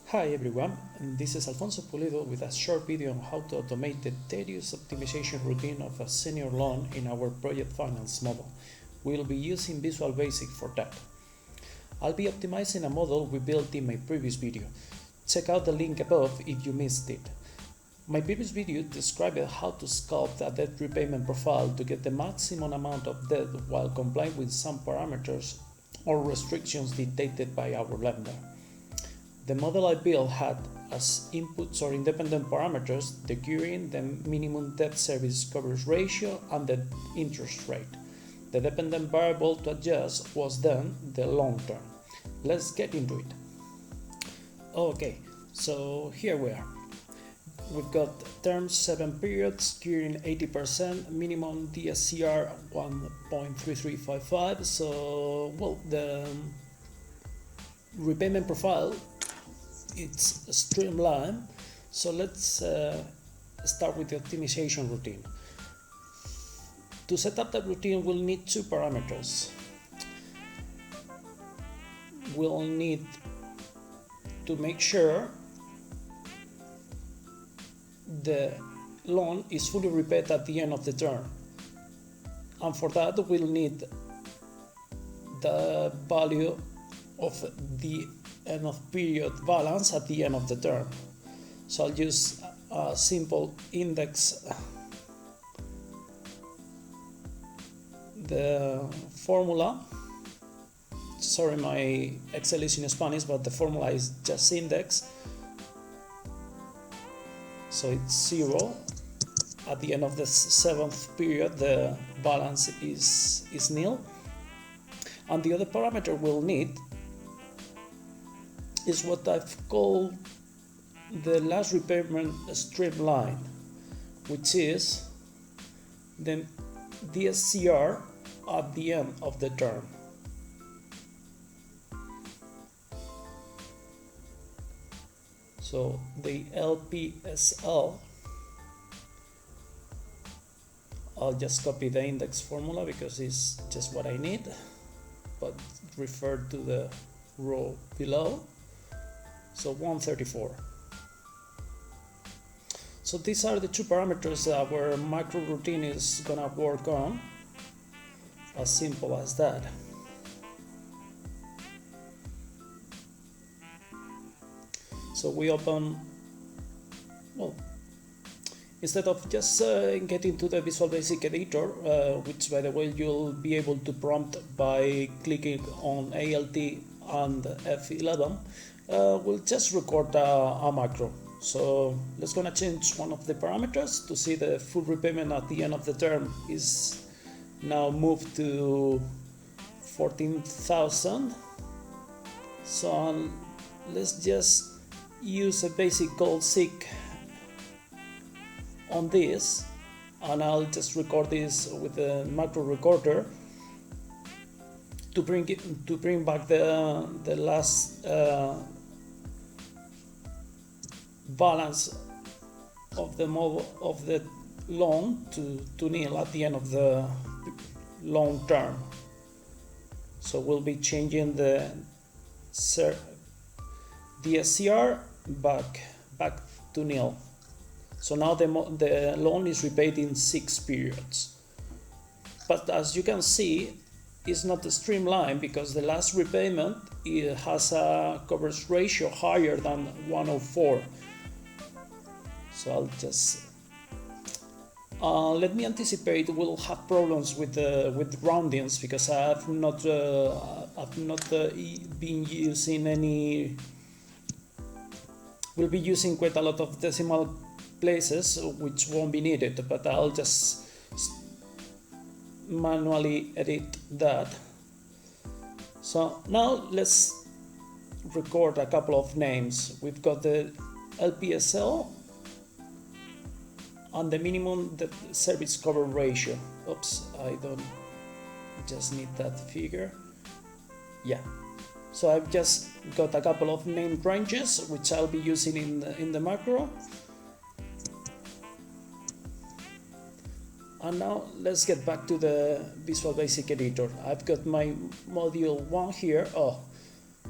Hi everyone, and this is Alfonso Pulido with a short video on how to automate the tedious optimization routine of a senior loan in our project finance model. We'll be using Visual Basic for that. I'll be optimizing a model we built in my previous video. Check out the link above if you missed it. My previous video described how to sculpt a debt repayment profile to get the maximum amount of debt while complying with some parameters or restrictions dictated by our lender. The model I built had as inputs or independent parameters the gearing, the minimum debt service coverage ratio, and the interest rate. The dependent variable to adjust was then the long term. Let's get into it. Okay, so here we are. We've got term 7 periods, gearing 80%, minimum DSCR 1.3355. So, the repayment profile, it's streamlined. So let's start with the optimization routine. To set up that routine, we'll need two parameters. We'll need to make sure the loan is fully repaid at the end of the term. And for that, we'll need the value of the end of period balance at the end of the term. So I'll use a simple index. The formula, sorry, my Excel is in Spanish, but the formula is just index. So it's 0. At the end of the 7th period, the balance is nil. And the other parameter we'll need is what I've called the last repayment streamline, which is the DSCR at the end of the term. So the LPSL, I'll just copy the index formula because it's just what I need, but refer to the row below. So 134. So these are the two parameters that our micro routine is gonna work on. As simple as that. So we open, instead of just getting to the Visual Basic editor, which by the way you'll be able to prompt by clicking on ALT and F11, we'll just record a macro. So let's gonna change one of the parameters to see the full repayment at the end of the term is now moved to 14,000. So let's just use a basic goal seek on this, and I'll just record this with the macro recorder to bring back the last balance of the model of the loan to nil at the end of the long term. So we'll be changing the DSCR back to nil. So now the loan is repaid in 6 periods. But as you can see, it's not a streamline because the last repayment, it has a coverage ratio higher than 104. So I'll just let me anticipate. We'll have problems with roundings because I've not been using any. We'll be using quite a lot of decimal places, which won't be needed. But I'll just manually edit that. So now let's record a couple of names. We've got the LPSL and the minimum debt service cover ratio. Oops, I don't just need that figure. Yeah. So I've just got a couple of named ranges which I'll be using in the macro. And now let's get back to the Visual Basic editor. I've got my module 1 here. Oh,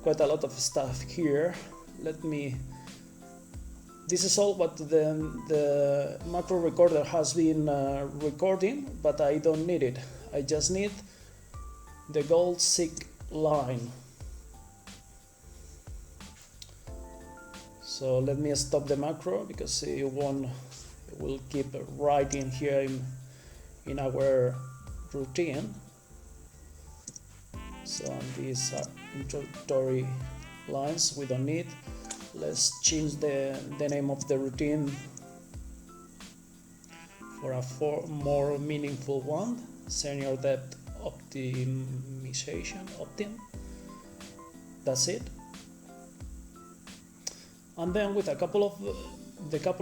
quite a lot of stuff here. This is all what the macro recorder has been recording, but I don't need it. I just need the gold seek line. So let me stop the macro because it will keep writing here in our routine. So these are introductory lines we don't need. Let's change the name of the routine for a more meaningful one. Senior debt optimization, that's it. And then with the couple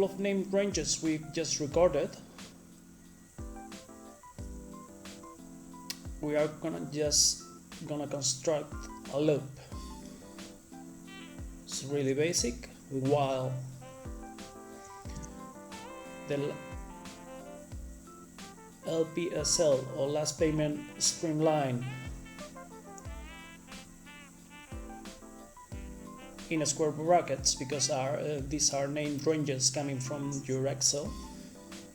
of named ranges we just recorded, we are gonna construct a loop. It's really basic. While the LPSL or last payment streamline in square brackets, because these are named ranges coming from your Excel,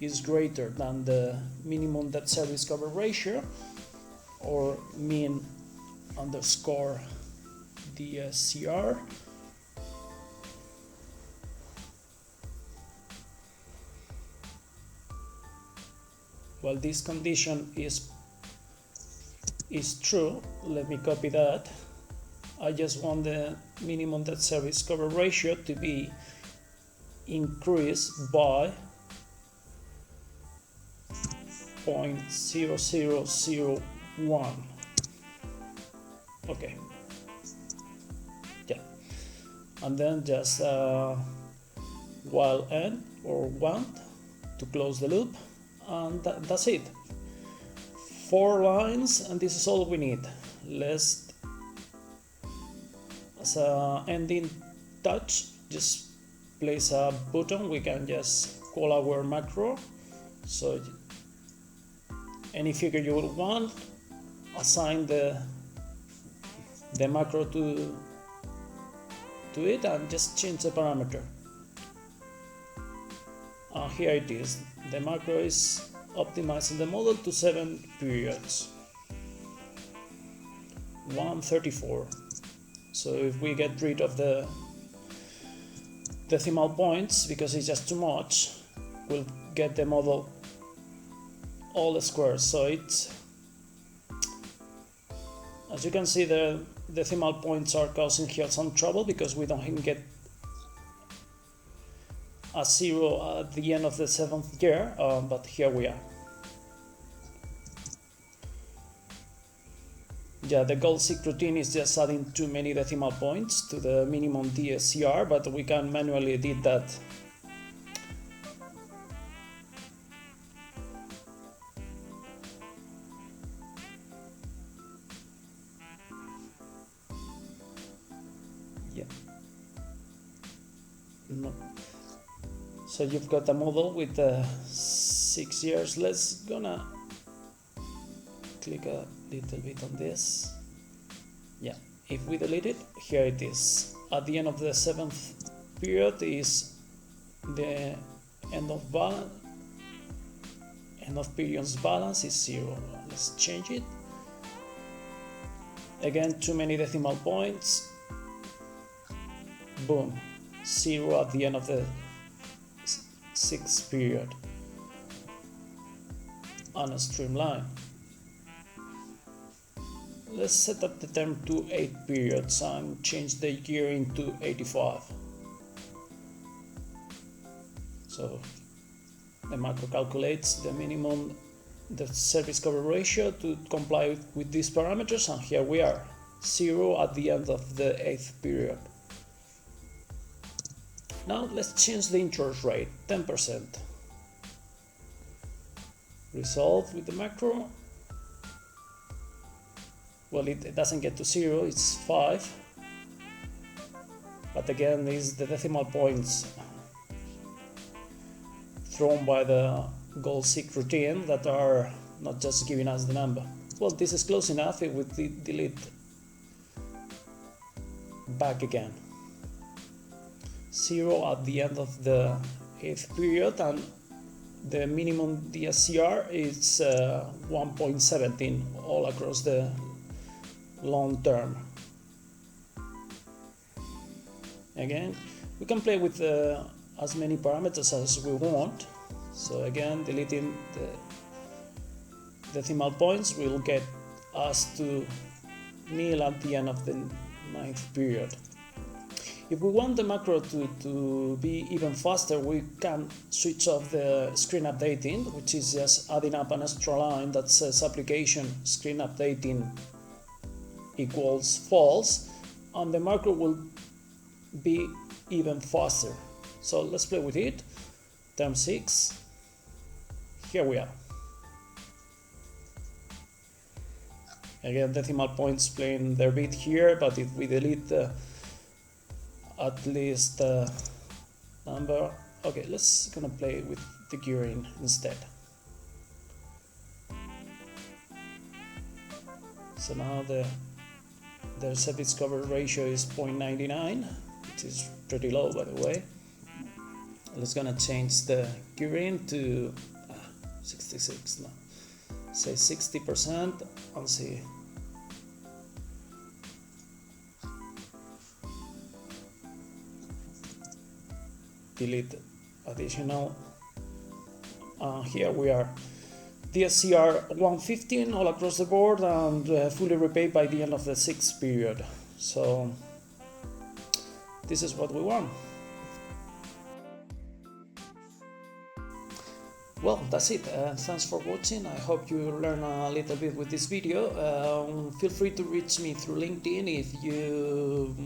is greater than the minimum debt service cover ratio, or min underscore DSCR. Well, this condition is true. Let me copy that. I just want the minimum debt service cover ratio to be increased by 0.0001. Okay. Yeah. And then just while n or want to close the loop. And that's it. 4 lines, and this is all we need. Let's, as a ending touch, just place a button. We can just call our macro. So any figure you would want, assign the macro to it, and just change the parameter. Here it is. The macro is optimizing the model to 7 periods. 134. So if we get rid of the decimal points, because it's just too much, we'll get the model all the squares. So it's, as you can see, the decimal points are causing here some trouble because we don't even get a 0 at the end of the 7th year, but here we are. Yeah, the goal seek routine is just adding too many decimal points to the minimum DSCR, but we can manually edit that. Yeah. No. So you've got a model with 6 years. Let's gonna click a little bit on this. Yeah, if we delete it, here it is. At the end of the 7th period is the end of periods balance is 0. Let's change it. Again, too many decimal points. Boom, 0 at the end of the 6th period. On a streamline. Let's set up the term to 8 periods and change the year into 85. So the macro calculates the minimum debt service cover ratio to comply with these parameters, and here we are, 0 at the end of the 8th period. Now let's change the interest rate, 10%. Resolve with the macro. Well, it doesn't get to 0, it's 5. But again, these the decimal points thrown by the goal seek routine that are not just giving us the number. Well, this is close enough if we delete back again. 0 at the end of the 8th period, and the minimum DSCR is 1.17 all across the long term. Again, we can play with as many parameters as we want. So again, deleting the decimal points will get us to nil at the end of the 9th period. If we want the macro to be even faster, we can switch off the screen updating, which is just adding up an extra line that says application screen updating equals false, and the macro will be even faster. So let's play with it. Term 6. Here we are. Again, decimal points playing their bit here, but if we delete at least number, okay, let's gonna play with the gearing instead. So now the service cover ratio is 0.99, which is pretty low, by the way. Let's gonna change the gearing to 66 now. Say 60% and see. Delete additional. Here we are. DSCR 115 all across the board, and fully repaid by the end of the 6th period. So this is what we want. Well, that's it. Thanks for watching. I hope you learn a little bit with this video. Feel free to reach me through LinkedIn if you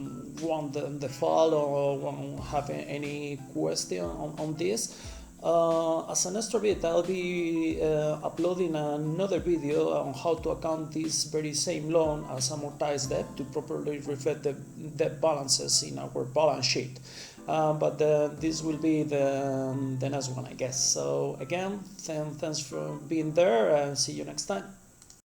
want the file or have any question on this. As an extra bit, I'll be uploading another video on how to account this very same loan as amortized debt to properly reflect the debt balances in our balance sheet. But this will be the next one, I guess. So again, thanks for being there, and see you next time.